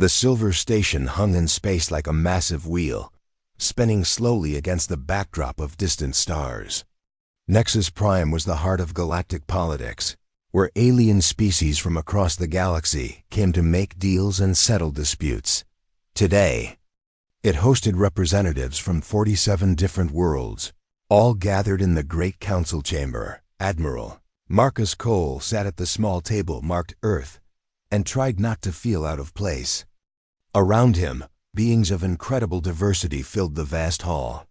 The silver station hung in space like a massive wheel, spinning slowly against the backdrop of distant stars. Nexus Prime was the heart of galactic politics, where alien species from across the galaxy came to make deals and settle disputes. Today, it hosted representatives from 47 different worlds, all gathered in the Great Council Chamber. Admiral Marcus Cole sat at the small table marked Earth and tried not to feel out of place. Around him, beings of incredible diversity filled the vast hall.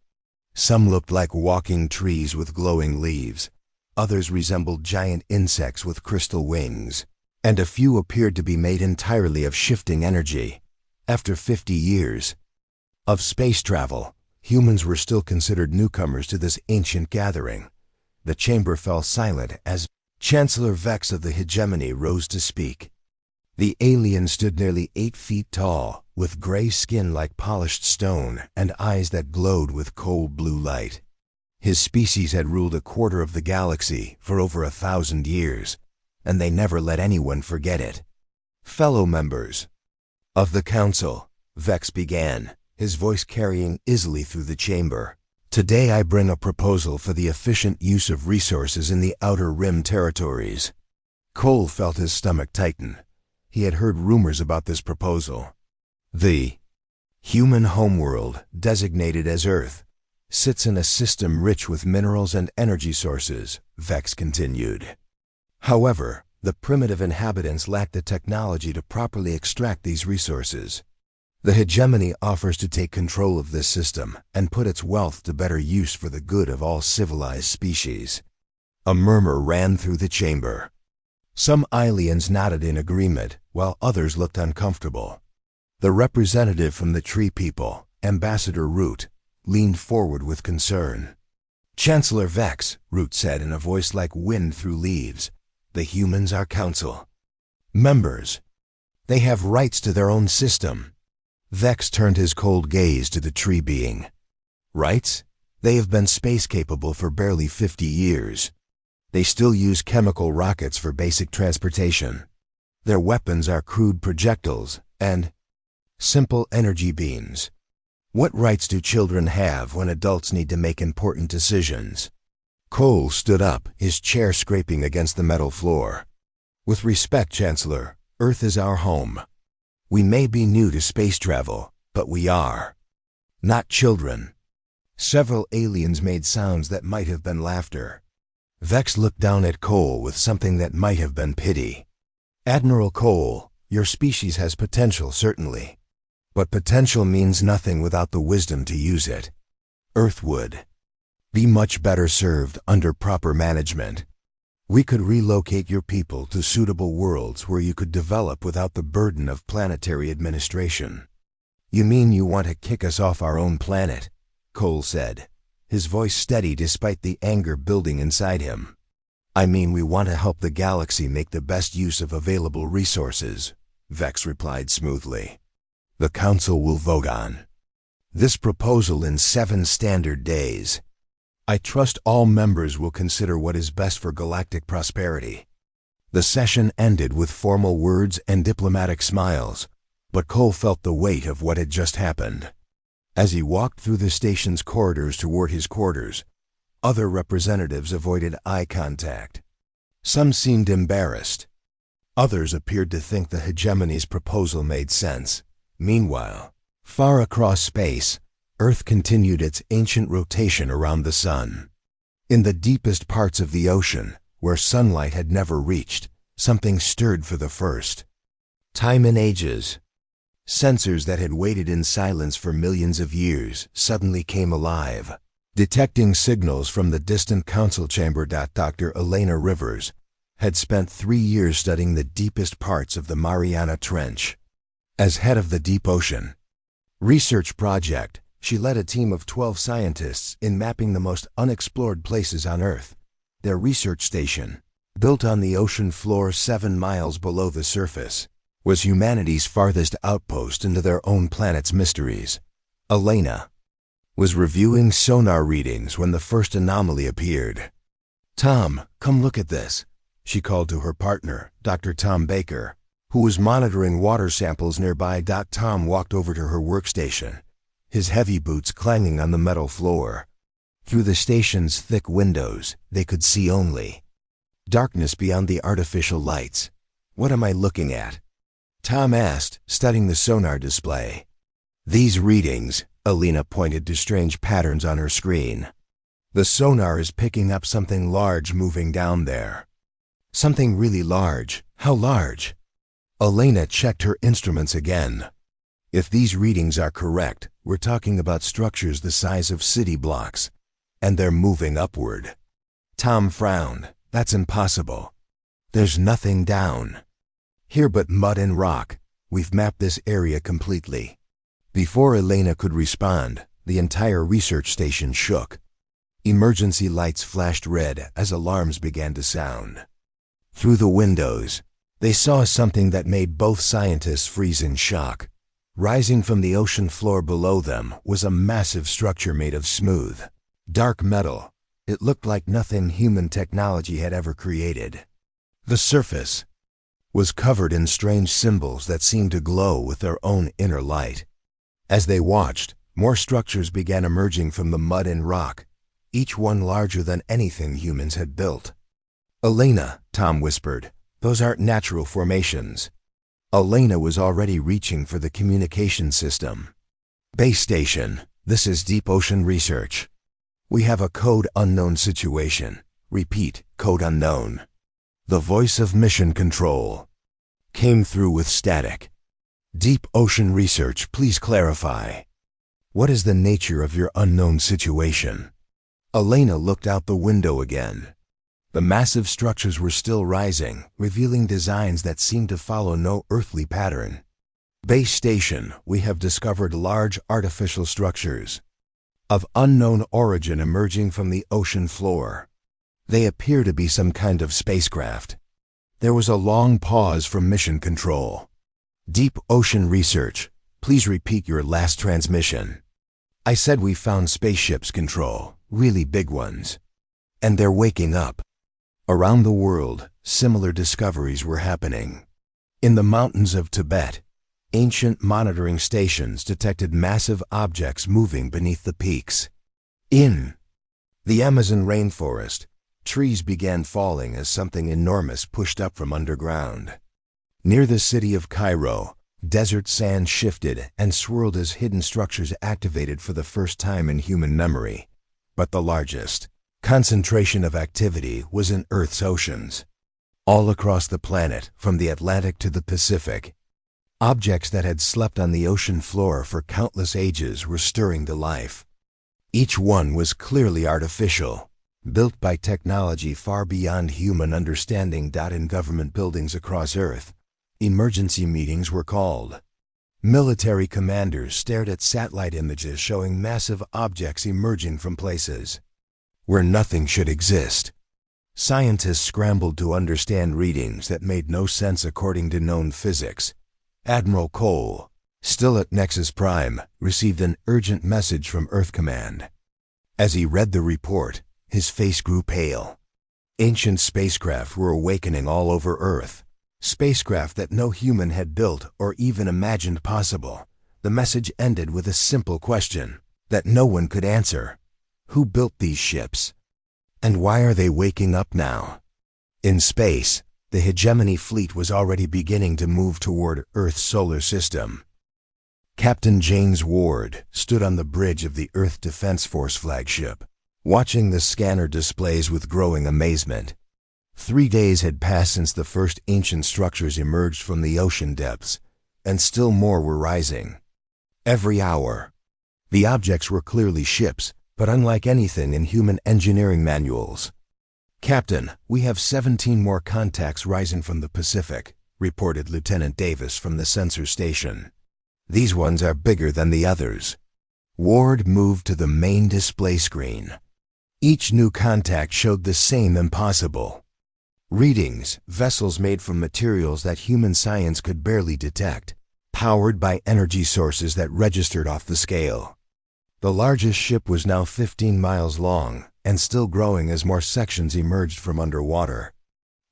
Some looked like walking trees with glowing leaves, others resembled giant insects with crystal wings, and a few appeared to be made entirely of shifting energy. After 50 years of space travel, humans were still considered newcomers to this ancient gathering. The chamber fell silent as Chancellor Vex of the Hegemony rose to speak. The alien stood nearly 8 feet tall, with gray skin like polished stone and eyes that glowed with cold blue light. His species had ruled a quarter of the galaxy for over 1,000 years, and they never let anyone forget it. Fellow members of the Council, Vex began, his voice carrying easily through the chamber. Today I bring a proposal for the efficient use of resources in the Outer Rim territories. Cole felt his stomach tighten. He had heard rumors about this proposal. The human homeworld, designated as Earth, sits in a system rich with minerals and energy sources, Vex continued. However, the primitive inhabitants lack the technology to properly extract these resources. The hegemony offers to take control of this system and put its wealth to better use for the good of all civilized species. A murmur ran through the chamber. Some aliens nodded in agreement, while others looked uncomfortable. The representative from the Tree People, Ambassador Root, leaned forward with concern. Chancellor Vex, Root said in a voice like wind through leaves, the humans are council members. They have rights to their own system. Vex turned his cold gaze to the tree being. Rights? They have been space-capable for barely 50 years. They still use chemical rockets for basic transportation. Their weapons are crude projectiles and simple energy beams. What rights do children have when adults need to make important decisions? Cole stood up, his chair scraping against the metal floor. With respect, Chancellor, Earth is our home. We may be new to space travel, but we are not children. Several aliens made sounds that might have been laughter. Vex looked down at Cole with something that might have been pity. Admiral Cole, your species has potential, certainly. But potential means nothing without the wisdom to use it. Earth would be much better served under proper management. We could relocate your people to suitable worlds where you could develop without the burden of planetary administration. You mean you want to kick us off our own planet? Cole said, his voice steady despite the anger building inside him. I mean we want to help the galaxy make the best use of available resources, Vex replied smoothly. The Council will vote on this proposal in 7 standard days. I trust all members will consider what is best for galactic prosperity. The session ended with formal words and diplomatic smiles, but Cole felt the weight of what had just happened. As he walked through the station's corridors toward his quarters, other representatives avoided eye contact. Some seemed embarrassed. Others appeared to think the hegemony's proposal made sense. Meanwhile, far across space, Earth continued its ancient rotation around the sun. In the deepest parts of the ocean, where sunlight had never reached, something stirred for the first time in ages. Sensors that had waited in silence for millions of years suddenly came alive, detecting signals from the distant council chamber. Dr. Elena Rivers had spent 3 years studying the deepest parts of the Mariana Trench. As head of the Deep Ocean Research Project, she led a team of 12 scientists in mapping the most unexplored places on Earth. Their research station, built on the ocean floor 7 miles below the surface, was humanity's farthest outpost into their own planet's mysteries. Elena was reviewing sonar readings when the first anomaly appeared. Tom, come look at this, she called to her partner, Dr. Tom Baker. who was monitoring water samples nearby. Tom walked over to her workstation, his heavy boots clanging on the metal floor. Through the station's thick windows, they could see only darkness beyond the artificial lights. "What am I looking at?" Tom asked, studying the sonar display. "These readings," Alina pointed to strange patterns on her screen. "The sonar is picking up something large moving down there." "Something really large? How large?" Alina checked her instruments again. "If these readings are correct, we're talking about structures the size of city blocks, and they're moving upward." Tom frowned. "That's impossible. There's nothing down here but mud and rock. We've mapped this area completely." Before Elena could respond, the entire research station shook. Emergency lights flashed red as alarms began to sound. Through the windows, they saw something that made both scientists freeze in shock. Rising from the ocean floor below them was a massive structure made of smooth, dark metal. It looked like nothing human technology had ever created. The surface was covered in strange symbols that seemed to glow with their own inner light. As they watched, more structures began emerging from the mud and rock, each one larger than anything humans had built. "Elena," Tom whispered, "those aren't natural formations." Elena was already reaching for the communication system. "Base station, this is deep ocean research. We have a code unknown situation. Repeat, code unknown." The voice of mission control came through with static. "Deep ocean research, please clarify. What is the nature of your unknown situation?" Elena looked out the window again. The massive structures were still rising, revealing designs that seemed to follow no earthly pattern. "Base station, we have discovered large artificial structures of unknown origin emerging from the ocean floor. They appear to be some kind of spacecraft." There was a long pause from mission control. "Deep ocean research, please repeat your last transmission." "I said we found spaceships, Control, really big ones. And they're waking up." Around the world, similar discoveries were happening. In the mountains of Tibet, ancient monitoring stations detected massive objects moving beneath the peaks. In the Amazon rainforest, trees began falling as something enormous pushed up from underground. Near the city of Cairo, desert sand shifted and swirled as hidden structures activated for the first time in human memory. But the largest concentration of activity was in Earth's oceans. All across the planet, from the Atlantic to the Pacific, objects that had slept on the ocean floor for countless ages were stirring to life. Each one was clearly artificial, built by technology far beyond human understanding. In government buildings across Earth, emergency meetings were called. Military commanders stared at satellite images showing massive objects emerging from places where nothing should exist. Scientists scrambled to understand readings that made no sense according to known physics. Admiral Cole, still at Nexus Prime, received an urgent message from Earth Command. As he read the report, his face grew pale. Ancient spacecraft were awakening all over Earth. Spacecraft that no human had built or even imagined possible. The message ended with a simple question that no one could answer. Who built these ships? And why are they waking up now? In space, the hegemony fleet was already beginning to move toward Earth's solar system. Captain James Ward stood on the bridge of the Earth Defense Force flagship, watching the scanner displays with growing amazement. 3 days had passed since the first ancient structures emerged from the ocean depths, and still more were rising. Every hour, the objects were clearly ships, but unlike anything in human engineering manuals. "Captain, we have 17 more contacts rising from the Pacific," reported Lieutenant Davis from the sensor station. "These ones are bigger than the others." Ward moved to the main display screen. Each new contact showed the same impossible readings, vessels made from materials that human science could barely detect, powered by energy sources that registered off the scale. The largest ship was now 15 miles long and still growing as more sections emerged from underwater.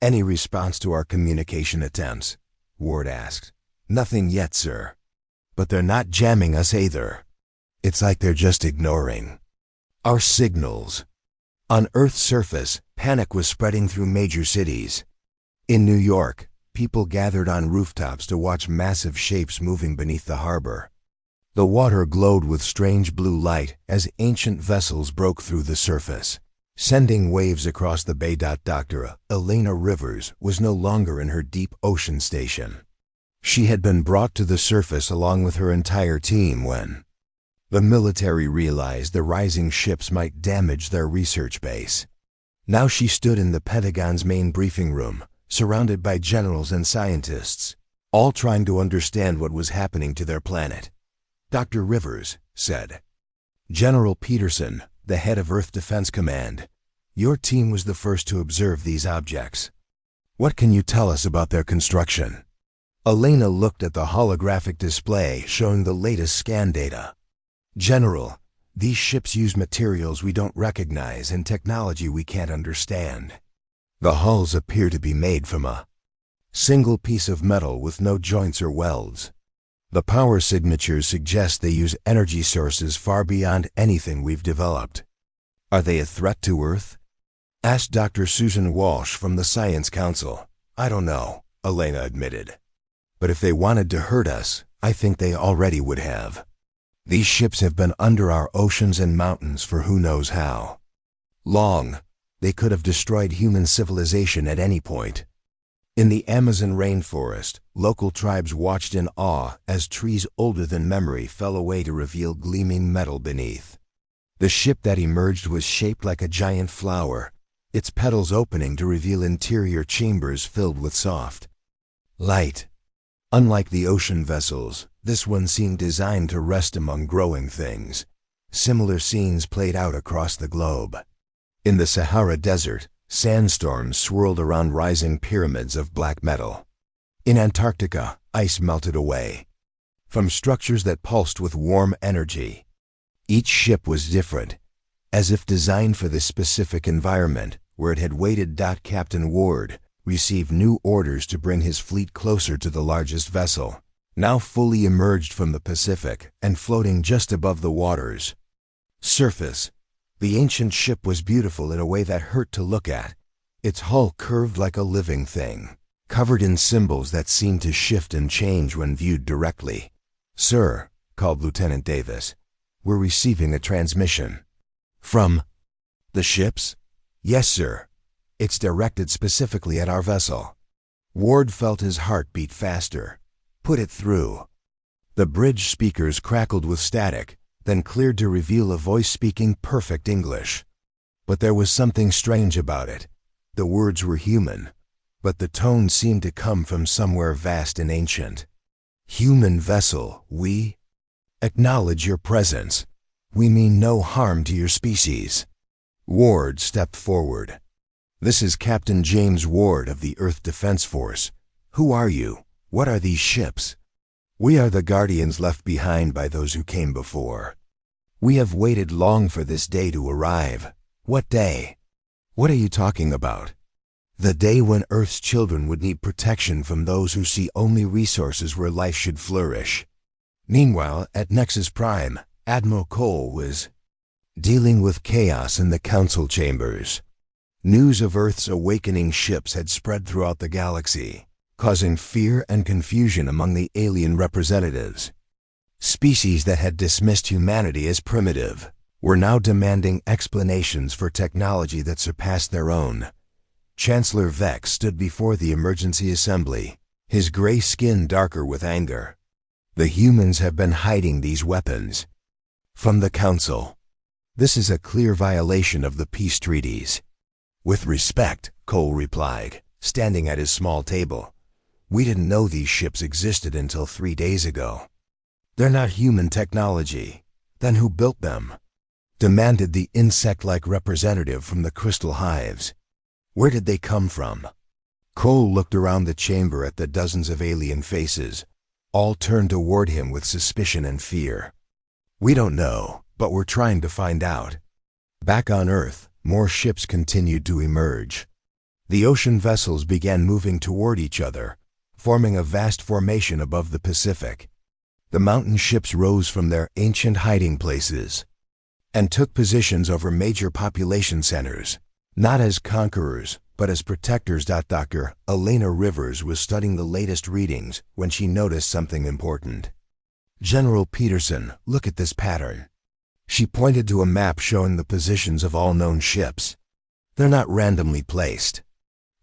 "Any response to our communication attempts?" Ward asked. Nothing yet, sir. But they're not jamming us either. It's like they're just ignoring our signals. On Earth's surface, panic was spreading through major cities. In New York, people gathered on rooftops to watch massive shapes moving beneath the harbor. The water glowed with strange blue light as ancient vessels broke through the surface, sending waves across the bay. Dr. Elena Rivers was no longer in her deep ocean station. She had been brought to the surface along with her entire team when the military realized the rising ships might damage their research base. Now she stood in the Pentagon's main briefing room, surrounded by generals and scientists, all trying to understand what was happening to their planet. Dr. Rivers said, "General Peterson, the head of Earth Defense Command, your team was the first to observe these objects. What can you tell us about their construction?" Elena looked at the holographic display showing the latest scan data. "General, these ships use materials we don't recognize and technology we can't understand. The hulls appear to be made from a single piece of metal with no joints or welds. The power signatures suggest they use energy sources far beyond anything we've developed. Are they a threat to Earth?" asked Dr. Susan Walsh from the Science Council. "I don't know," Elena admitted. "But if they wanted to hurt us, I think they already would have. These ships have been under our oceans and mountains for who knows how long. They could have destroyed human civilization at any point." In the Amazon rainforest, local tribes watched in awe as trees older than memory fell away to reveal gleaming metal beneath. The ship that emerged was shaped like a giant flower, its petals opening to reveal interior chambers filled with soft light. Unlike the ocean vessels, this one seemed designed to rest among growing things. Similar scenes played out across the globe. In the Sahara Desert, sandstorms swirled around rising pyramids of black metal. In Antarctica, ice melted away from structures that pulsed with warm energy. Each ship was different, as if designed for this specific environment where it had waited. Captain Ward received new orders to bring his fleet closer to the largest vessel, now fully emerged from the Pacific and floating just above the water's surface. The ancient ship was beautiful in a way that hurt to look at. Its hull curved like a living thing, covered in symbols that seemed to shift and change when viewed directly. "Sir," called Lieutenant Davis, "we're receiving a transmission." "From the ships?" "Yes, sir. It's directed specifically at our vessel." Ward felt his heart beat faster. "Put it through." The bridge speakers crackled with static, then cleared to reveal a voice speaking perfect English. But there was something strange about it. The words were human, but the tone seemed to come from somewhere vast and ancient. "Human vessel, we acknowledge your presence. We mean no harm to your species." Ward stepped forward. "This is Captain James Ward of the Earth Defense Force. Who are you? What are these ships?" "We are the guardians left behind by those who came before. We have waited long for this day to arrive." "What day?" "What are you talking about?" "The day when Earth's children would need protection from those who see only resources where life should flourish." Meanwhile, at Nexus Prime, Admiral Cole was dealing with chaos in the council chambers. News of Earth's awakening ships had spread throughout the galaxy, causing fear and confusion among the alien representatives. Species that had dismissed humanity as primitive were now demanding explanations for technology that surpassed their own. Chancellor Vex stood before the emergency assembly, his gray skin darker with anger. "The humans have been hiding these weapons from the Council. This is a clear violation of the peace treaties." "With respect," Cole replied, standing at his small table, "we didn't know these ships existed until 3 days ago." "They're not human technology. Then who built them?" demanded the insect-like representative from the crystal hives. "Where did they come from?" Cole looked around the chamber at the dozens of alien faces, all turned toward him with suspicion and fear. "We don't know, but we're trying to find out." Back on Earth, more ships continued to emerge. The ocean vessels began moving toward each other, forming a vast formation above the Pacific. The mountain ships rose from their ancient hiding places and took positions over major population centers, not as conquerors, but as protectors. Dr. Elena Rivers was studying the latest readings when she noticed something important. "General Peterson, look at this pattern." She pointed to a map showing the positions of all known ships. "They're not randomly placed.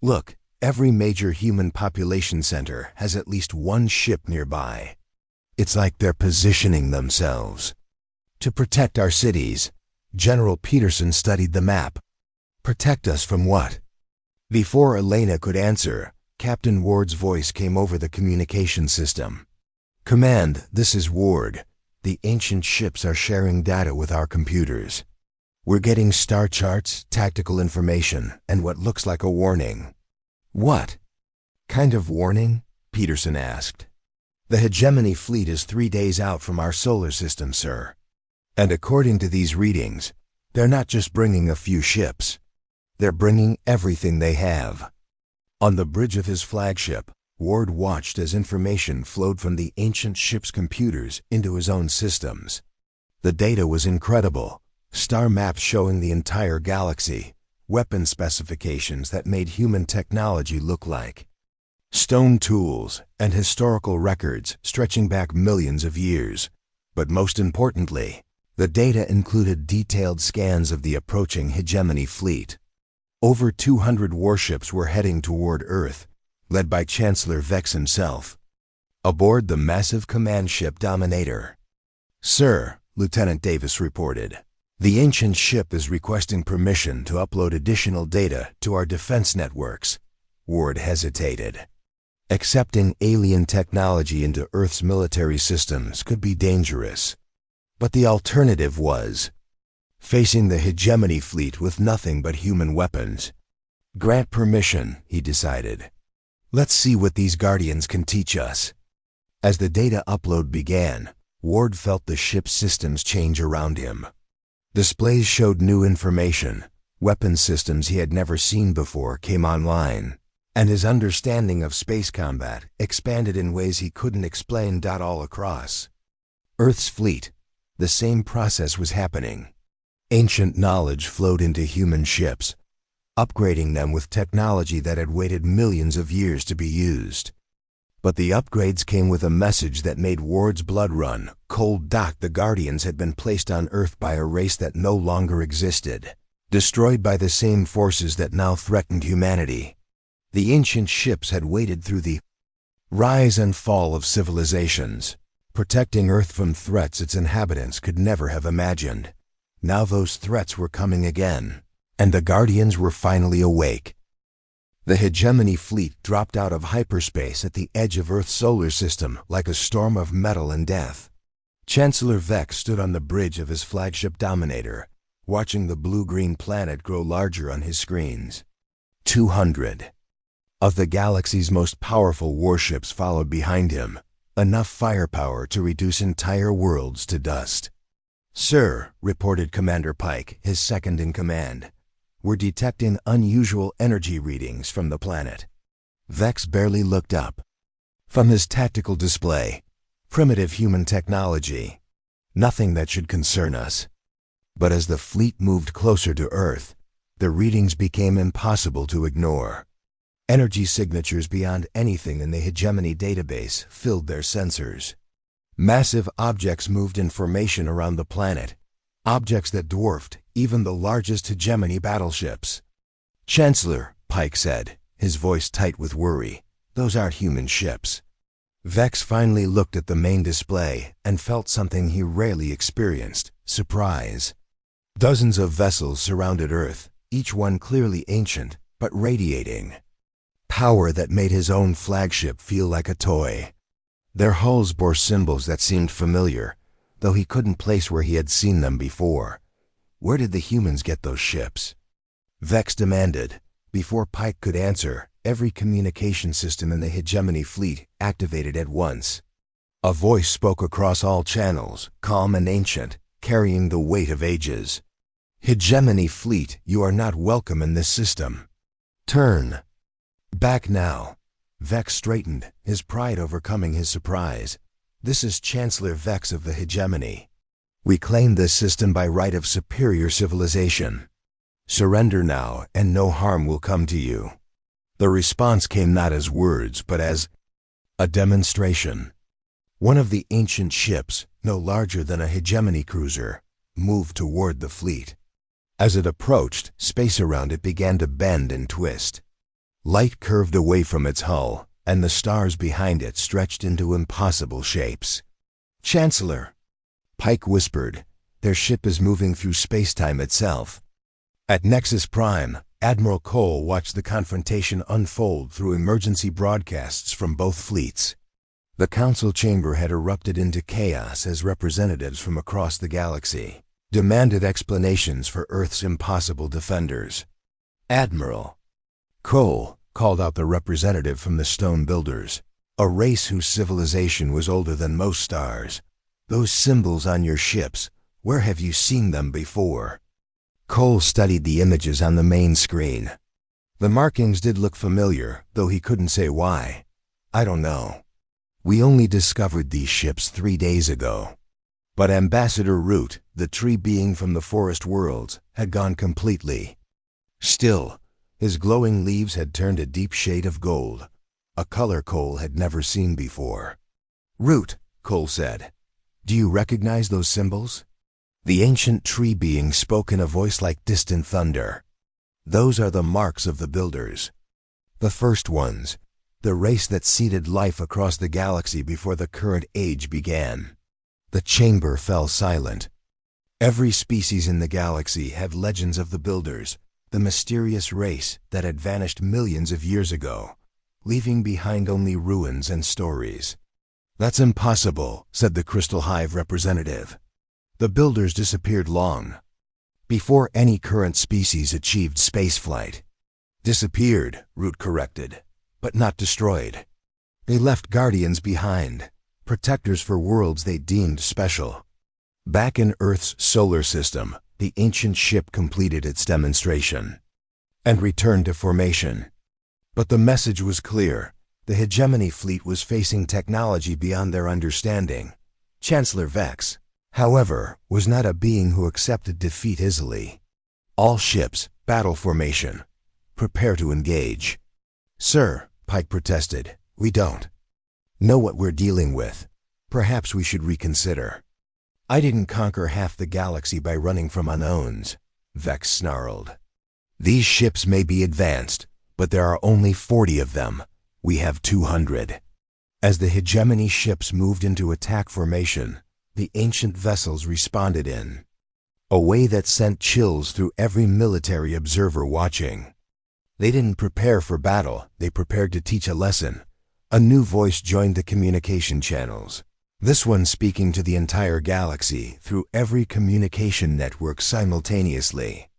Look, every major human population center has at least one ship nearby. It's like they're positioning themselves to protect our cities." General Peterson studied the map. "Protect us from what?" Before Elena could answer, Captain Ward's voice came over the communication system. "Command, this is Ward. The ancient ships are sharing data with our computers. We're getting star charts, tactical information, and what looks like a warning." "What kind of warning?" Peterson asked. "The hegemony fleet is 3 days out from our solar system, sir. And according to these readings, they're not just bringing a few ships. They're bringing everything they have." On the bridge of his flagship, Ward watched as information flowed from the ancient ship's computers into his own systems. The data was incredible. Star maps showing the entire galaxy, weapon specifications that made human technology look like stone tools, and historical records stretching back millions of years. But most importantly, the data included detailed scans of the approaching hegemony fleet. Over 200 warships were heading toward Earth, led by Chancellor Vex himself, aboard the massive command ship Dominator. "Sir," Lieutenant Davis reported, "the ancient ship is requesting permission to upload additional data to our defense networks." Ward hesitated. Accepting alien technology into Earth's military systems could be dangerous. But the alternative was facing the hegemony fleet with nothing but human weapons. "Grant permission," he decided. "Let's see what these Guardians can teach us." As the data upload began, Ward felt the ship's systems change around him. Displays showed new information. Weapon systems he had never seen before came online, and his understanding of space combat expanded in ways he couldn't explain. All across Earth's fleet, the same process was happening. Ancient knowledge flowed into human ships, upgrading them with technology that had waited millions of years to be used. But the upgrades came with a message that made Ward's blood run cold. The Guardians had been placed on Earth by a race that no longer existed, destroyed by the same forces that now threatened humanity. The ancient ships had waited through the rise and fall of civilizations, protecting Earth from threats its inhabitants could never have imagined. Now those threats were coming again, and the Guardians were finally awake. The hegemony fleet dropped out of hyperspace at the edge of Earth's solar system like a storm of metal and death. Chancellor Vex stood on the bridge of his flagship Dominator, watching the blue-green planet grow larger on his screens. 200 of the galaxy's most powerful warships followed behind him, enough firepower to reduce entire worlds to dust. "Sir," reported Commander Pike, his second in command, "we're detecting unusual energy readings from the planet." Vex barely looked up. From his tactical display, primitive human technology, nothing that should concern us. But as the fleet moved closer to Earth, the readings became impossible to ignore. Energy signatures beyond anything in the hegemony database filled their sensors. Massive objects moved in formation around the planet, objects that dwarfed even the largest hegemony battleships. "Chancellor," Pike said, his voice tight with worry, "those aren't human ships." Vex finally looked at the main display and felt something he rarely experienced: surprise. Dozens of vessels surrounded Earth, each one clearly ancient, but radiating power that made his own flagship feel like a toy. Their hulls bore symbols that seemed familiar, though he couldn't place where he had seen them before. Where did the humans get those ships? Vex demanded. Before Pike could answer, every communication system in the hegemony fleet activated at once. A voice spoke across all channels, calm and ancient, carrying the weight of ages. "Hegemony fleet, you are not welcome in this system. Turn back now." Vex straightened, his pride overcoming his surprise. This is Chancellor Vex of the Hegemony. We claim this system by right of superior civilization. Surrender now, and no harm will come to you. The response came not as words, but as a demonstration. One of the ancient ships, no larger than a hegemony cruiser, moved toward the fleet. As it approached, space around it began to bend and twist. Light curved away from its hull, and the stars behind it stretched into impossible shapes. "Chancellor," Pike whispered, "their ship is moving through space-time itself." At Nexus Prime, Admiral Cole watched the confrontation unfold through emergency broadcasts from both fleets. The council chamber had erupted into chaos as representatives from across the galaxy demanded explanations for Earth's impossible defenders. "Admiral," Cole called out the representative from the Stone Builders, a race whose civilization was older than most stars. "Those symbols on your ships, where have you seen them before?" Cole studied the images on the main screen. The markings did look familiar, though he couldn't say why. "I don't know. We only discovered these ships 3 days ago." But Ambassador Root, the tree being from the forest worlds, had gone completely still. His glowing leaves had turned a deep shade of gold, a color Cole had never seen before. "Root," Cole said, "do you recognize those symbols?" The ancient tree being spoke in a voice like distant thunder. "Those are the marks of the Builders. The first ones, the race that seeded life across the galaxy before the current age began." The chamber fell silent. Every species in the galaxy had legends of the Builders, the mysterious race that had vanished millions of years ago, leaving behind only ruins and stories. "That's impossible," said the Crystal Hive representative. "The Builders disappeared long before any current species achieved spaceflight." "Disappeared," Root corrected, "but not destroyed. They left guardians behind, protectors for worlds they deemed special." Back in Earth's solar system, the ancient ship completed its demonstration and returned to formation. But the message was clear. The Hegemony fleet was facing technology beyond their understanding. Chancellor Vex, however, was not a being who accepted defeat easily. "All ships, battle formation. Prepare to engage." "Sir," Pike protested, "we don't know what we're dealing with. Perhaps we should reconsider." "I didn't conquer half the galaxy by running from unknowns," Vex snarled. "These ships may be advanced, but there are only 40 of them. We have 200. As the Hegemony ships moved into attack formation, the ancient vessels responded in a way that sent chills through every military observer watching. They didn't prepare for battle, they prepared to teach a lesson. A new voice joined the communication channels, this one speaking to the entire galaxy through every communication network simultaneously.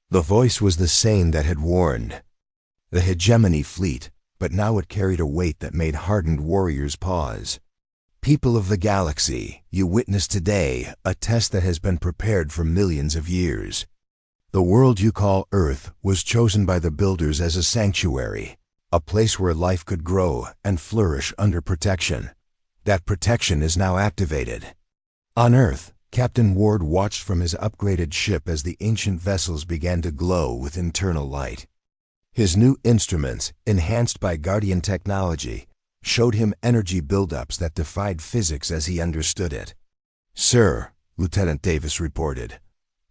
The voice was the same that had warned the Hegemony fleet, but now it carried a weight that made hardened warriors pause. "People of the galaxy, you witness today a test that has been prepared for millions of years. The world you call Earth was chosen by the Builders as a sanctuary, a place where life could grow and flourish under protection. That protection is now activated." On Earth, Captain Ward watched from his upgraded ship as the ancient vessels began to glow with internal light. His new instruments, enhanced by Guardian technology, showed him energy buildups that defied physics as he understood it. "Sir," Lieutenant Davis reported,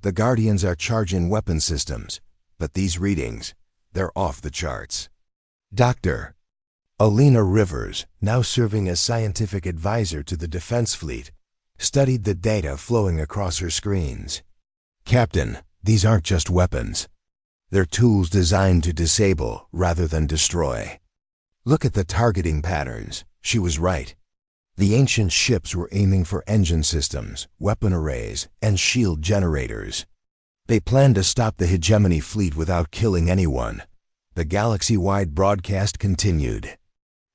"the Guardians are charging weapon systems, but these readings, they're off the charts." "Doctor," Alina Rivers, now serving as scientific advisor to the Defense Fleet, studied the data flowing across her screens. "Captain, these aren't just weapons. They're tools designed to disable rather than destroy. Look at the targeting patterns." She was right. The ancient ships were aiming for engine systems, weapon arrays, and shield generators. They planned to stop the Hegemony fleet without killing anyone. The galaxy-wide broadcast continued.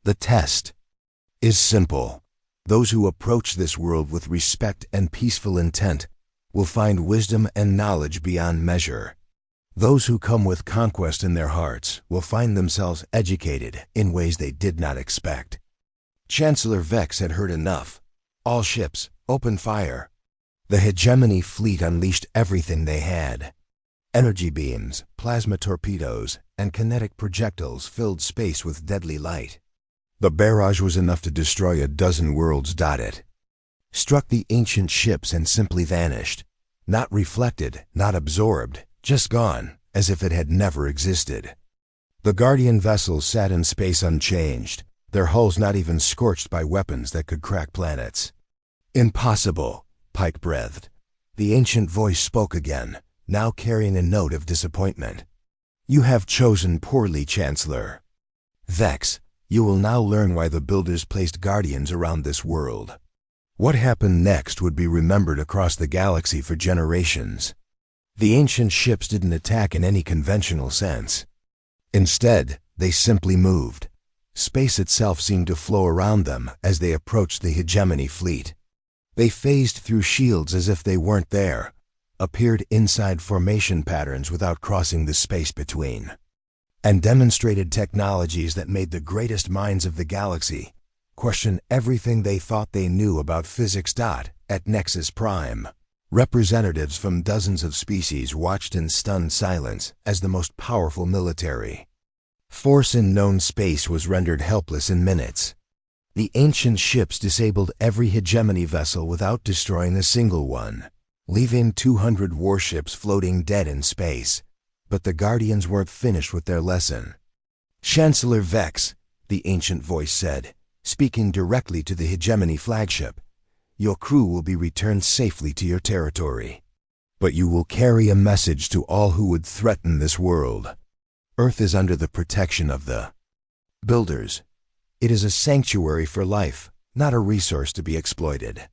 "The test is simple. Those who approach this world with respect and peaceful intent will find wisdom and knowledge beyond measure. Those who come with conquest in their hearts will find themselves educated in ways they did not expect. Chancellor Vex had heard enough. All ships, open fire. The hegemony fleet unleashed everything they had. Energy beams, plasma torpedoes, and kinetic projectiles filled space with deadly light. The barrage was enough to destroy a dozen worlds. It struck the ancient ships and simply vanished. Not reflected, not absorbed, just gone, as if it had never existed. The Guardian vessels sat in space unchanged, their hulls not even scorched by weapons that could crack planets. Impossible, Pike breathed. The ancient voice spoke again, now carrying a note of disappointment. You have chosen poorly, Chancellor. Vex, you will now learn why the builders placed guardians around this world. What happened next would be remembered across the galaxy for generations. The ancient ships didn't attack in any conventional sense. Instead, they simply moved. Space itself seemed to flow around them as they approached the hegemony fleet. They phased through shields as if they weren't there, appeared inside formation patterns without crossing the space between, and demonstrated technologies that made the greatest minds of the galaxy question everything they thought they knew about physics. At Nexus Prime, representatives from dozens of species watched in stunned silence as the most powerful military force in known space was rendered helpless in minutes. The ancient ships disabled every hegemony vessel without destroying a single one, leaving 200 warships floating dead in space. But the Guardians weren't finished with their lesson. Chancellor Vex, the ancient voice said, speaking directly to the hegemony flagship, your crew will be returned safely to your territory. But you will carry a message to all who would threaten this world. Earth is under the protection of the builders. It is a sanctuary for life, not a resource to be exploited.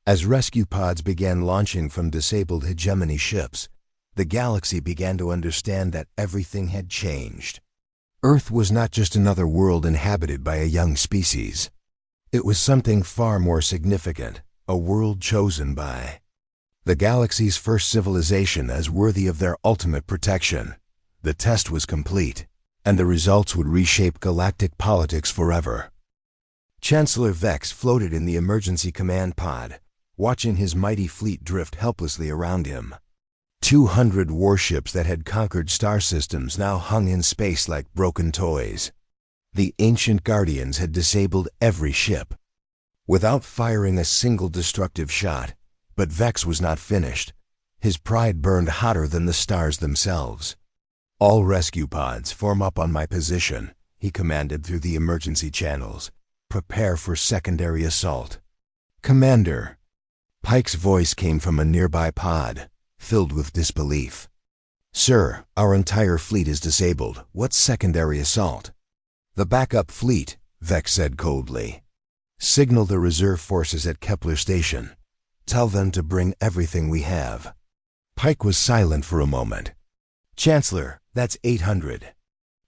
As rescue pods began launching from disabled hegemony ships, the galaxy began to understand that everything had changed. Earth was not just another world inhabited by a young species. It was something far more significant, a world chosen by the galaxy's first civilization as worthy of their ultimate protection. The test was complete, and the results would reshape galactic politics forever. Chancellor Vex floated in the emergency command pod, watching his mighty fleet drift helplessly around him. 200 warships that had conquered star systems now hung in space like broken toys. The ancient Guardians had disabled every ship, without firing a single destructive shot. But Vex was not finished. His pride burned hotter than the stars themselves. All rescue pods form up on my position, he commanded through the emergency channels. Prepare for secondary assault. Commander. Pike's voice came from a nearby pod, filled with disbelief. Sir, our entire fleet is disabled. What secondary assault? The backup fleet, Vex said coldly. Signal the reserve forces at Kepler Station. Tell them to bring everything we have. Pike was silent for a moment. Chancellor, that's 800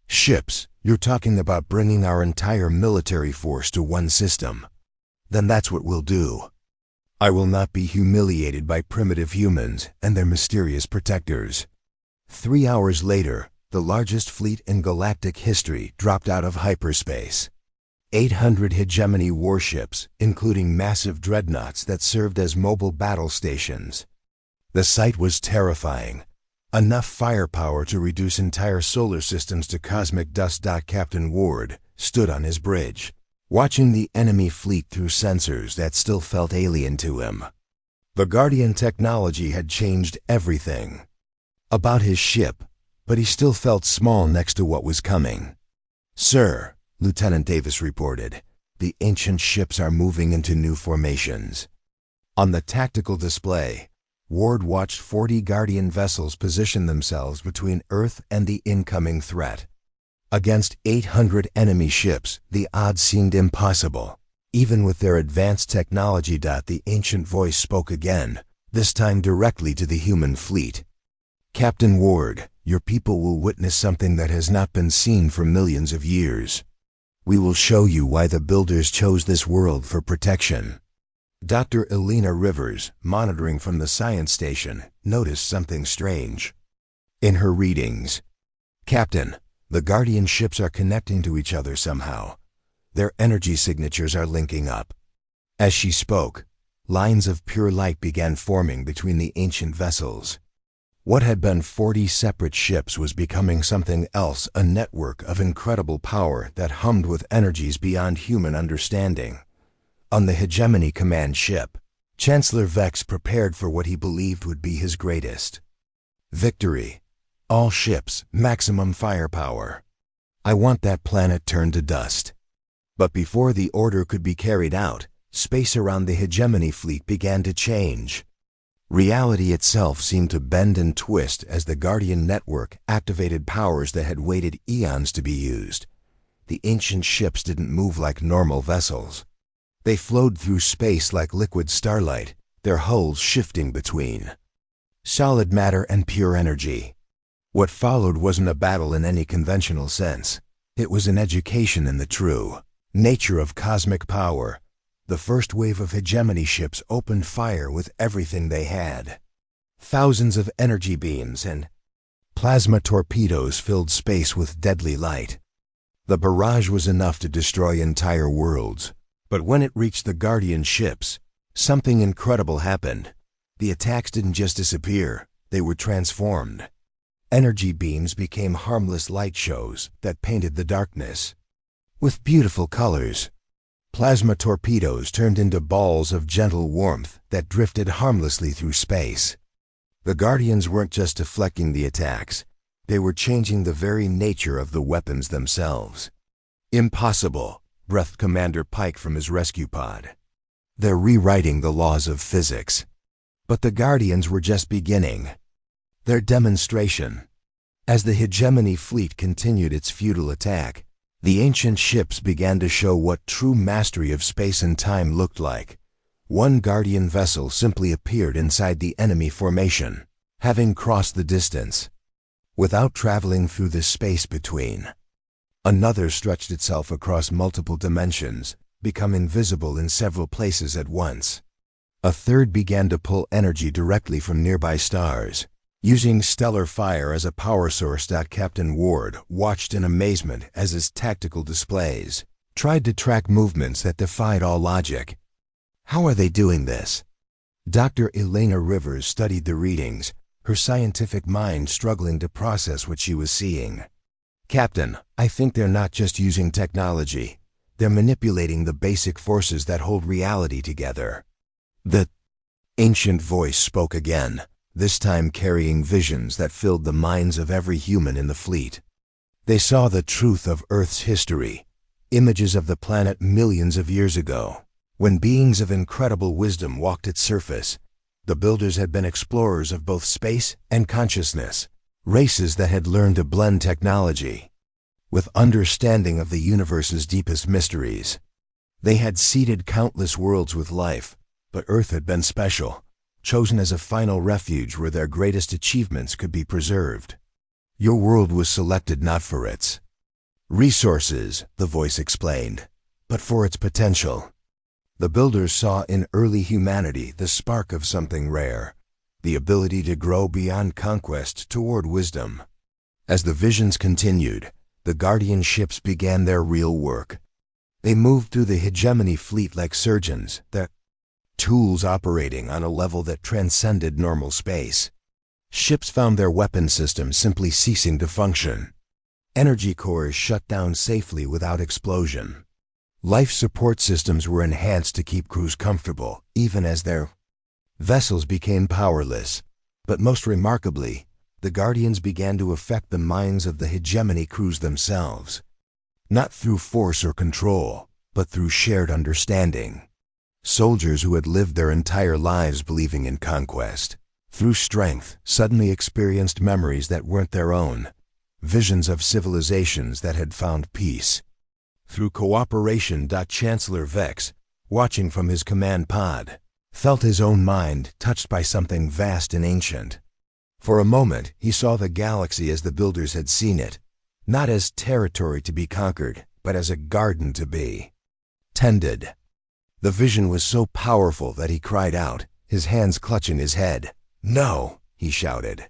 ships. You're talking about bringing our entire military force to one system. Then that's what we'll do. I will not be humiliated by primitive humans and their mysterious protectors. 3 hours later, the largest fleet in galactic history dropped out of hyperspace. 800 hegemony warships, including massive dreadnoughts that served as mobile battle stations. The sight was terrifying. Enough firepower to reduce entire solar systems to cosmic dust. Captain Ward stood on his bridge, watching the enemy fleet through sensors that still felt alien to him. The Guardian technology had changed everything about his ship, but he still felt small next to what was coming. Sir, Lieutenant Davis reported, the ancient ships are moving into new formations. On the tactical display, Ward watched 40 Guardian vessels position themselves between Earth and the incoming threat. Against 800 enemy ships, the odds seemed impossible, even with their advanced technology. The ancient voice spoke again, this time directly to the human fleet. Captain Ward, your people will witness something that has not been seen for millions of years. We will show you why the builders chose this world for protection. Dr. Elena Rivers, monitoring from the science station, noticed something strange. In her readings, "Captain, the Guardian ships are connecting to each other somehow. Their energy signatures are linking up." As she spoke, lines of pure light began forming between the ancient vessels. What had been 40 separate ships was becoming something else, a network of incredible power that hummed with energies beyond human understanding. On the Hegemony command ship, Chancellor Vex prepared for what he believed would be his greatest victory. "All ships, maximum firepower. I want that planet turned to dust." But before the order could be carried out, space around the Hegemony fleet began to change. Reality itself seemed to bend and twist as the Guardian network activated powers that had waited eons to be used. The ancient ships didn't move like normal vessels. They flowed through space like liquid starlight, their hulls shifting between solid matter and pure energy. What followed wasn't a battle in any conventional sense. It was an education in the true nature of cosmic power. The first wave of Hegemony ships opened fire with everything they had. Thousands of energy beams and plasma torpedoes filled space with deadly light. The barrage was enough to destroy entire worlds. But when it reached the Guardian ships, something incredible happened. The attacks didn't just disappear, they were transformed. Energy beams became harmless light shows that painted the darkness with beautiful colors. Plasma torpedoes turned into balls of gentle warmth that drifted harmlessly through space. The Guardians weren't just deflecting the attacks, they were changing the very nature of the weapons themselves. "Impossible," breathed Commander Pike from his rescue pod. "They're rewriting the laws of physics." But the Guardians were just beginning their demonstration. As the Hegemony fleet continued its futile attack, the ancient ships began to show what true mastery of space and time looked like. One Guardian vessel simply appeared inside the enemy formation, having crossed the distance, without traveling through the space between. Another stretched itself across multiple dimensions, become invisible in several places at once. A third began to pull energy directly from nearby stars, using stellar fire as a power source. Captain Ward watched in amazement as his tactical displays tried to track movements that defied all logic. How are they doing this? Dr. Elena Rivers studied the readings, her scientific mind struggling to process what she was seeing. "Captain, I think they're not just using technology. They're manipulating the basic forces that hold reality together." The ancient voice spoke again, this time carrying visions that filled the minds of every human in the fleet. They saw the truth of Earth's history, images of the planet millions of years ago, when beings of incredible wisdom walked its surface. The builders had been explorers of both space and consciousness, races that had learned to blend technology with understanding of the universe's deepest mysteries. They had seeded countless worlds with life, but Earth had been special, chosen as a final refuge where their greatest achievements could be preserved. "Your world was selected not for its resources," the voice explained, "but for its potential." The builders saw in early humanity the spark of something rare, the ability to grow beyond conquest toward wisdom. As the visions continued, the Guardian ships began their real work. They moved through the Hegemony fleet like surgeons, their tools operating on a level that transcended normal space. Ships found their weapon systems simply ceasing to function. Energy cores shut down safely without explosion. Life support systems were enhanced to keep crews comfortable, even as their vessels became powerless. But most remarkably, the Guardians began to affect the minds of the Hegemony crews themselves. Not through force or control, but through shared understanding. Soldiers who had lived their entire lives believing in conquest, through strength, suddenly experienced memories that weren't their own, visions of civilizations that had found peace. Through cooperation. Chancellor Vex, watching from his command pod, felt his own mind touched by something vast and ancient. For a moment, he saw the galaxy as the builders had seen it, not as territory to be conquered, but as a garden to be tended. The vision was so powerful that he cried out, his hands clutching his head. "No," he shouted.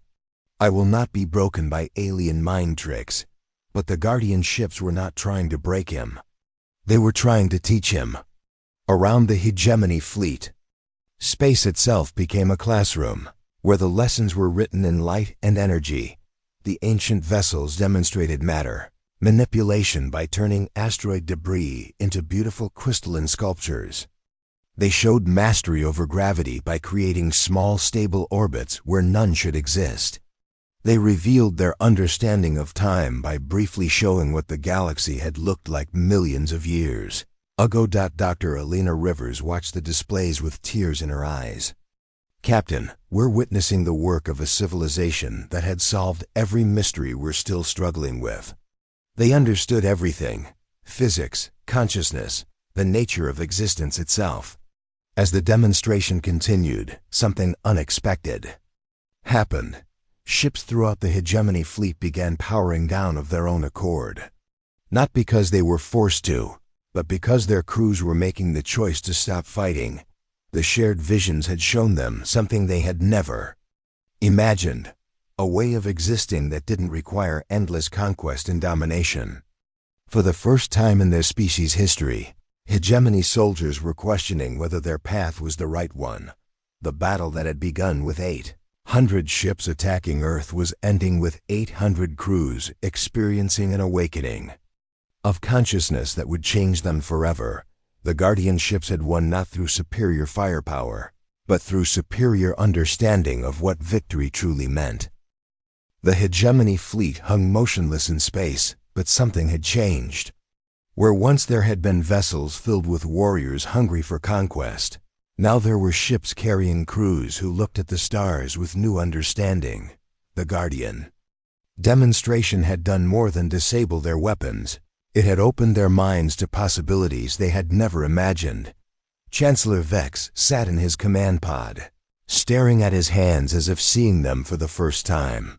I will not be broken by alien mind tricks. But the Guardian ships were not trying to break him. They were trying to teach him. Around the hegemony fleet, space itself became a classroom, where the lessons were written in light and energy. The ancient vessels demonstrated matter manipulation by turning asteroid debris into beautiful crystalline sculptures. They showed mastery over gravity by creating small, stable orbits where none should exist. They revealed their understanding of time by briefly showing what the galaxy had looked like millions of years ago. Dr. Elena Rivers watched the displays with tears in her eyes. Captain, we're witnessing the work of a civilization that had solved every mystery we're still struggling with. They understood everything: physics, consciousness, the nature of existence itself. As the demonstration continued, something unexpected happened. Ships throughout the hegemony fleet began powering down of their own accord. Not because they were forced to, but because their crews were making the choice to stop fighting. The shared visions had shown them something they had never imagined, a way of existing that didn't require endless conquest and domination. For the first time in their species' history, hegemony soldiers were questioning whether their path was the right one. The battle that had begun with 800 ships attacking Earth was ending with 800 crews experiencing an awakening of consciousness that would change them forever. The Guardian ships had won not through superior firepower, but through superior understanding of what victory truly meant. The hegemony fleet hung motionless in space, but something had changed. Where once there had been vessels filled with warriors hungry for conquest, now there were ships carrying crews who looked at the stars with new understanding. The Guardian demonstration had done more than disable their weapons. It had opened their minds to possibilities they had never imagined. Chancellor Vex sat in his command pod, staring at his hands as if seeing them for the first time.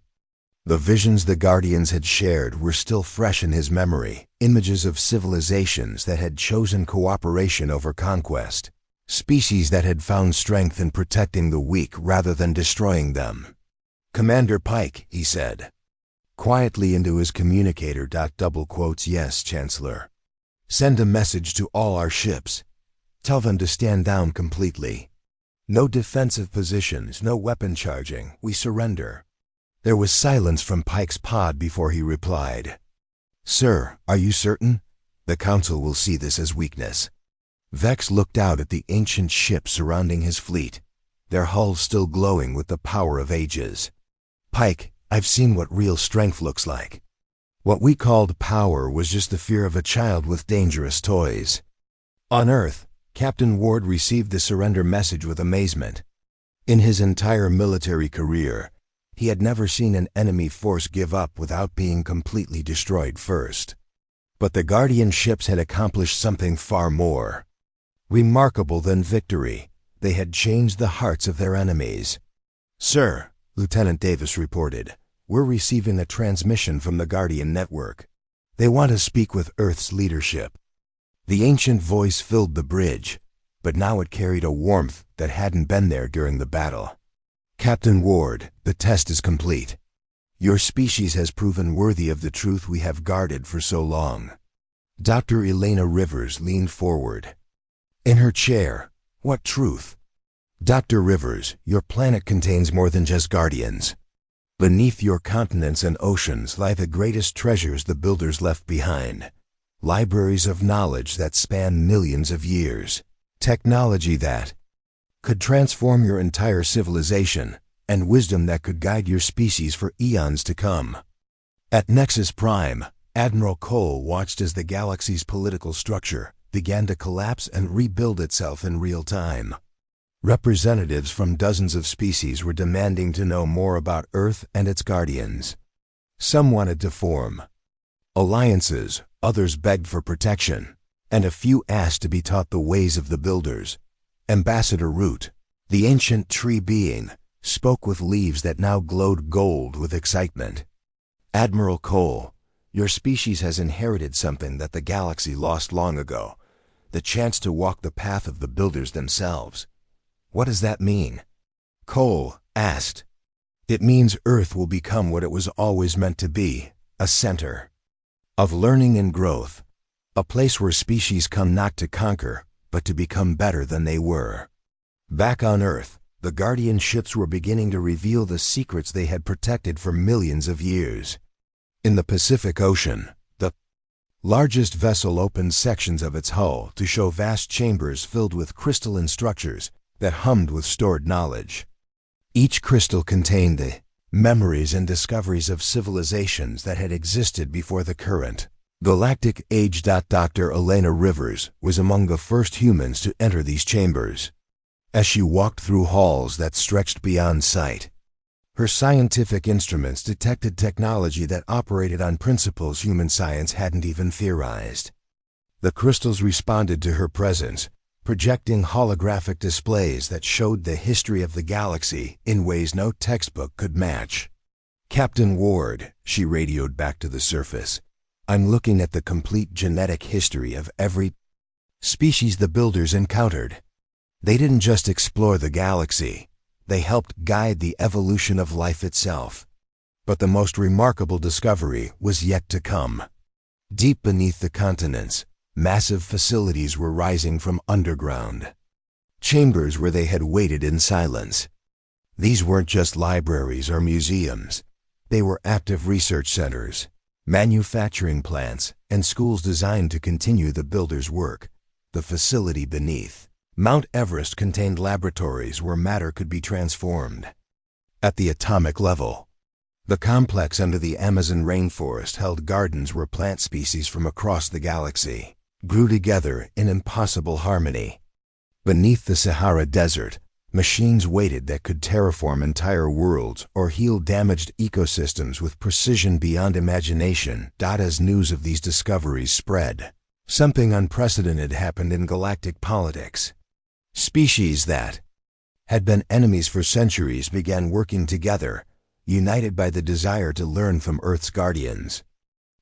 The visions the Guardians had shared were still fresh in his memory, images of civilizations that had chosen cooperation over conquest, species that had found strength in protecting the weak rather than destroying them. "Commander Pike," he said, quietly into his communicator. "Yes, Chancellor. Send a message to all our ships. Tell them to stand down completely. No defensive positions, no weapon charging. We surrender." There was silence from Pike's pod before he replied. "Sir, are you certain? The Council will see this as weakness." Vex looked out at the ancient ships surrounding his fleet, their hulls still glowing with the power of ages. "Pike, I've seen what real strength looks like. What we called power was just the fear of a child with dangerous toys." On Earth, Captain Ward received the surrender message with amazement. In his entire military career, he had never seen an enemy force give up without being completely destroyed first. But the Guardian ships had accomplished something far more remarkable than victory. They had changed the hearts of their enemies. "Sir," Lieutenant Davis reported, "we're receiving a transmission from the Guardian network. They want to speak with Earth's leadership." The ancient voice filled the bridge, but now it carried a warmth that hadn't been there during the battle. "Captain Ward, the test is complete. Your species has proven worthy of the truth we have guarded for so long." Dr. Elena Rivers leaned forward in her chair. "What truth?" "Dr. Rivers, your planet contains more than just Guardians. Beneath your continents and oceans lie the greatest treasures the builders left behind. Libraries of knowledge that span millions of years. Technology that could transform your entire civilization, and wisdom that could guide your species for eons to come." At Nexus Prime, Admiral Cole watched as the galaxy's political structure began to collapse and rebuild itself in real time. Representatives from dozens of species were demanding to know more about Earth and its Guardians. Some wanted to form alliances, others begged for protection, and a few asked to be taught the ways of the builders. Ambassador Root, the ancient tree being, spoke with leaves that now glowed gold with excitement. "Admiral Cole, your species has inherited something that the galaxy lost long ago, the chance to walk the path of the builders themselves. What does that mean?" Cole asked. It means Earth will become what it was always meant to be, a center of learning and growth, a place where species come not to conquer, but to become better than they were. Back on Earth, the Guardian ships were beginning to reveal the secrets they had protected for millions of years. In the Pacific Ocean, the largest vessel opened sections of its hull to show vast chambers filled with crystalline structures that hummed with stored knowledge. Each crystal contained the memories and discoveries of civilizations that had existed before the current Galactic Age. Dr. Elena Rivers was among the first humans to enter these chambers. As she walked through halls that stretched beyond sight, her scientific instruments detected technology that operated on principles human science hadn't even theorized. The crystals responded to her presence, projecting holographic displays that showed the history of the galaxy in ways no textbook could match. "Captain Ward," she radioed back to the surface, "I'm looking at the complete genetic history of every species the Builders encountered. They didn't just explore the galaxy, they helped guide the evolution of life itself. But the most remarkable discovery was yet to come. Deep beneath the continents, massive facilities were rising from underground, chambers where they had waited in silence. These weren't just libraries or museums. They were active research centers, manufacturing plants, and schools designed to continue the Builders' work. The facility beneath Mount Everest contained laboratories where matter could be transformed. At the atomic level, the complex under the Amazon rainforest held gardens where plant species from across the galaxy grew together in impossible harmony. Beneath the Sahara Desert, machines waited that could terraform entire worlds or heal damaged ecosystems with precision beyond imagination. As news of these discoveries spread, something unprecedented happened in galactic politics. Species that had been enemies for centuries began working together, united by the desire to learn from Earth's guardians.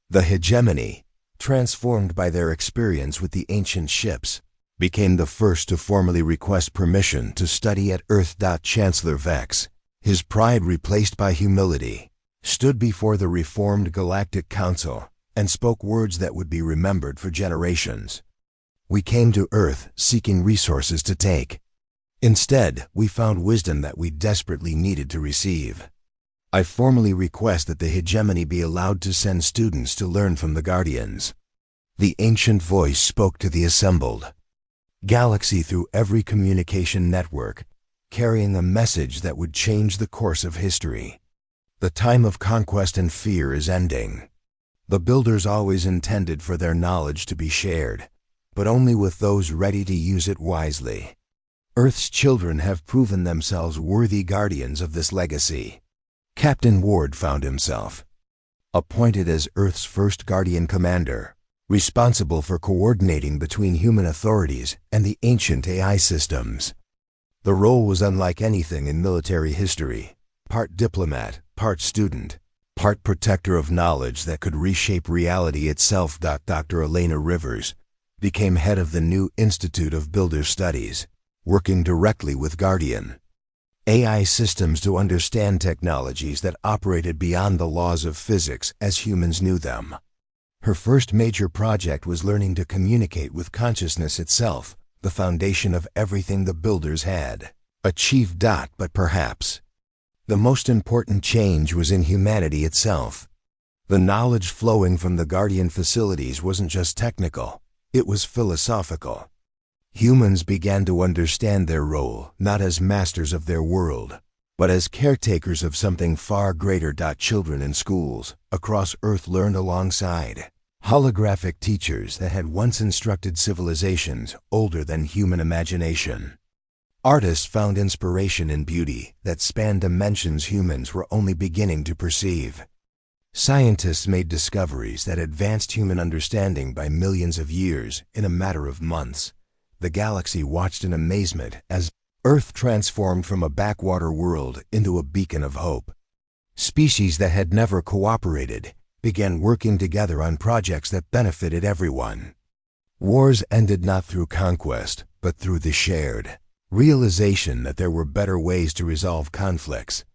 The hegemony, transformed by their experience with the ancient ships, became the first to formally request permission to study at Earth. Chancellor Vex, his pride replaced by humility, stood before the reformed Galactic Council and spoke words that would be remembered for generations. "We came to Earth seeking resources to take. Instead, we found wisdom that we desperately needed to receive. I formally request that the hegemony be allowed to send students to learn from the Guardians." The ancient voice spoke to the assembled galaxy through every communication network, carrying a message that would change the course of history. "The time of conquest and fear is ending. The Builders always intended for their knowledge to be shared, but only with those ready to use it wisely. Earth's children have proven themselves worthy guardians of this legacy." Captain Ward found himself appointed as Earth's first Guardian Commander, responsible for coordinating between human authorities and the ancient AI systems. The role was unlike anything in military history, part diplomat, part student, part protector of knowledge that could reshape reality itself. Dr. Elena Rivers became head of the new Institute of Builder Studies, working directly with Guardian AI systems to understand technologies that operated beyond the laws of physics as humans knew them. Her first major project was learning to communicate with consciousness itself, the foundation of everything the Builders had achieved. But perhaps the most important change was in humanity itself. The knowledge flowing from the Guardian facilities wasn't just technical, it was philosophical. Humans began to understand their role not as masters of their world, but as caretakers of something far greater. Children in schools across Earth learned alongside holographic teachers that had once instructed civilizations older than human imagination. Artists found inspiration in beauty that spanned dimensions humans were only beginning to perceive. Scientists made discoveries that advanced human understanding by millions of years in a matter of months. The galaxy watched in amazement as Earth transformed from a backwater world into a beacon of hope. Species that had never cooperated began working together on projects that benefited everyone. Wars ended not through conquest, but through the shared realization that there were better ways to resolve conflicts.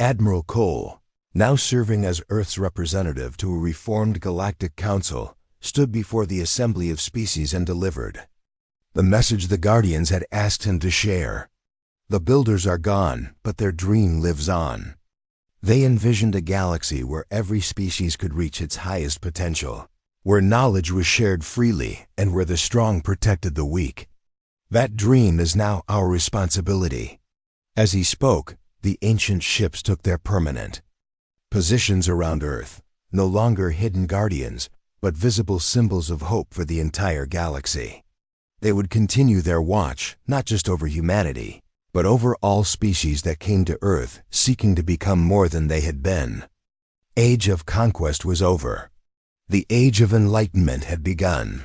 Admiral Cole, now serving as Earth's representative to a reformed Galactic Council, stood before the assembly of species and delivered the message the Guardians had asked him to share. The Builders are gone, but their dream lives on. They envisioned a galaxy where every species could reach its highest potential, where knowledge was shared freely, and where the strong protected the weak. That dream is now our responsibility. As he spoke, the ancient ships took their permanent positions around Earth, no longer hidden guardians, but visible symbols of hope for the entire galaxy. They would continue their watch, not just over humanity, but over all species that came to Earth seeking to become more than they had been. Age of conquest was over. The age of enlightenment had begun.